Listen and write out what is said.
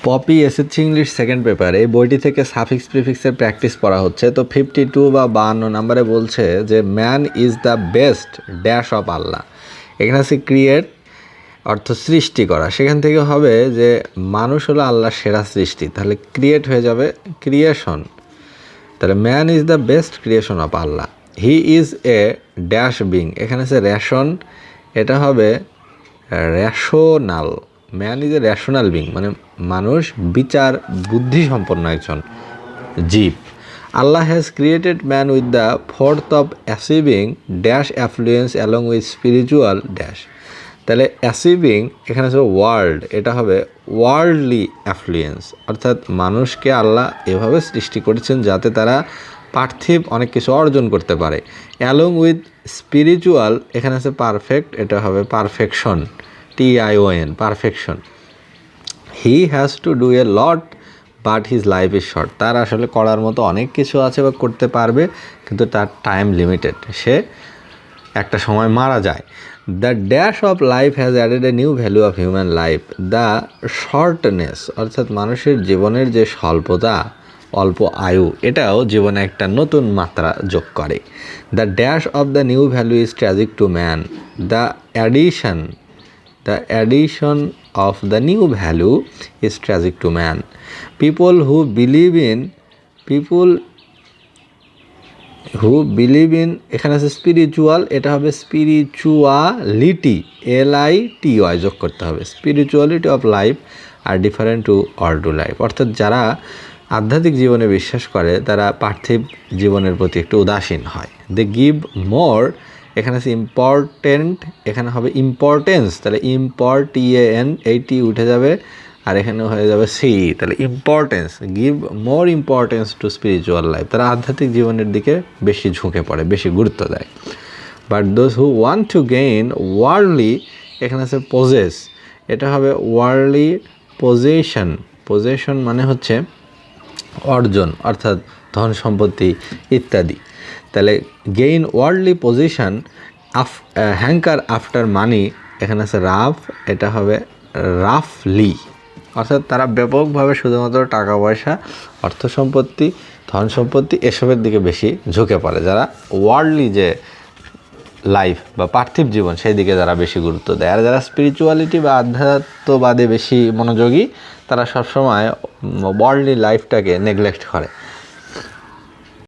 Poppy SSC English second paper এই বইটি থেকে সাফিক্স প্রিফিক্সের প্র্যাকটিস করা হচ্ছে। তো 52 বা 52 নম্বরে বলছে যে man is the best dash of Allah. এখানে আছে ক্রিয়েট অর্থ সৃষ্টি করা, সেখান থেকে হবে যে মানুষ হলো আল্লাহর সেরা সৃষ্টি, তাহলে ক্রিয়েট হয়ে যাবে ক্রিয়েশন। তাহলে man is the best creation of Allah. He is a dash being, এখানে আছে রেশন, এটা হবে rational. Man is a rational being মানে মানুষ বিচার বুদ্ধি সম্পন্ন একজন জীব। Allah has created man with the fourth of achieving dash affluence along with spiritual dash. তাহলে অ্যাচিভিং এখানে আছে ওয়ার্ল্ড, এটা হবে ওয়ার্ল্ডলি অ্যাফ্লুয়েন্স, অর্থাৎ মানুষকে আল্লাহ এভাবে সৃষ্টি করেছেন যাতে তারা পার্থিব অনেক কিছু অর্জন করতে পারে। অ্যালং উইথ স্পিরিচুয়াল এখানে আছে পারফেক্ট, এটা হবে perfection, TION perfection. He has to do a lot but his life is short, তার আসলে করার মতো অনেক কিছু আছে বা করতে পারবে, কিন্তু তার টাইম লিমিটেড, সে একটা সময় মারা যায়। The dash of life has added a new value of human life. The shortness অর্থাৎ মানুষের জীবনের যে স্বল্পতা, অল্প আয়ু, এটাও জীবনে একটা নতুন মাত্রা যোগ করে। The dash of the new value is tragic to man. The addition of the new value is tragic to man. People who believe in এখানে আছে স্পিরিচুয়াল, এটা হবে স্পিরিচুয়ালিটি, LITY যোগ করতে হবে। স্পিরিচুয়ালিটি অফ লাইফ আর ডিফারেন্ট টু অর্ডু লাইফ, অর্থাৎ যারা আধ্যাত্মিক জীবনে বিশ্বাস করে তারা পার্থিব জীবনের প্রতি একটু উদাসীন হয়। দে গিভ মোর, এখানে আছে ইম্পর্টেন্ট, এখানে হবে ইম্পর্টেন্স, তাহলে TAN এইটি উঠে যাবে আর এখানে হয়ে যাবে সি, তাহলে importance, give more importance two spiritual life, তারা আধ্যাত্মিক জীবনের দিকে বেশি ঝুঁকে পড়ে, বেশি গুরুত্ব দেয়। But those who want to gain worldly, এখানে আছে পজেস, এটা হবে ওয়ার্ল্ডলি পজেশন মানে হচ্ছে অর্জন, অর্থাৎ ধন সম্পত্তি ইত্যাদি। তাহলে gain worldly position, hanker after money, এখানে আছে রাফ, এটা হবে রাফলি, অর্থাৎ তারা ব্যাপকভাবে শুধুমাত্র টাকা পয়সা, অর্থ সম্পত্তি, ধন সম্পত্তি এসবের দিকে বেশি ঝুঁকে পড়ে, যারা ওয়ার্ল্ডলি যে লাইফ বা পার্থিব জীবন সেই দিকে যারা বেশি গুরুত্ব দেয়। আর যারা স্পিরিচুয়ালিটি বা আধ্যাত্মবাদে বেশি মনোযোগী, তারা সবসময় ওয়ার্ল্ডলি লাইফটাকে নেগলেক্ট করে।